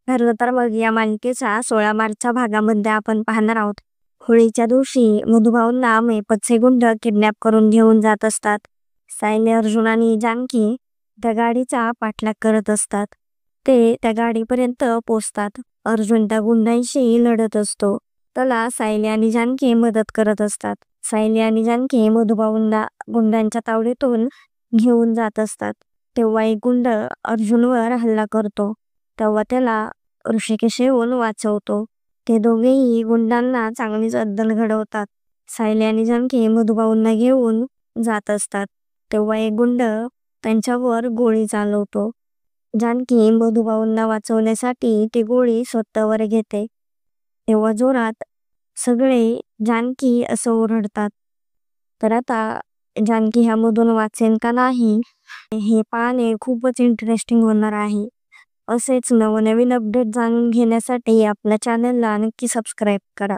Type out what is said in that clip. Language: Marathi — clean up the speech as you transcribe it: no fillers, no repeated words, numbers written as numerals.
ठरलं तर मग या मालिकेच्या 16 मार्चच्या भागामध्ये आपण पाहणार आहोत. होळीच्या दिवशी मधुभाऊंना मेपतचे गुंड किडनॅप करून घेऊन जात असतात. सायली, अर्जुन आणि जानकी त्या गाडीचा पाठलाग करत असतात. ते त्या गाडीपर्यंत पोहोचतात. अर्जुन त्या गुंडांशी लढत असतो. त्याला सायली आणि जानकी मदत करत असतात. सायली आणि जानकी मधुभाऊंना गुंडांच्या तावडीतून घेऊन जात असतात. तेव्हा एक गुंड अर्जुनवर हल्ला करतो. तेव्हा त्याला ऋषिकेश येऊन वाचवतो. ते दोघेही गुंडांना चांगलीच अद्दल घडवतात. सायली आणि जानकी मधुभाऊंना घेऊन जात असतात. तेव्हा एक गुंड त्यांच्यावर गोळी चालवतो. जानकी मधुभाऊंना वाचवण्यासाठी ती गोळी स्वतःवर घेते. तेव्हा जोरात सगळे जानकी असं ओरडतात. तर आता जानकी ह्यामधून वाचेल का नाही हे पाहणे खूपच इंटरेस्टिंग होणार आहे. असेच नवनवीन अपडेट जाणून घेण्यासाठी आपल्या चॅनलला नक्की सबस्क्राईब करा.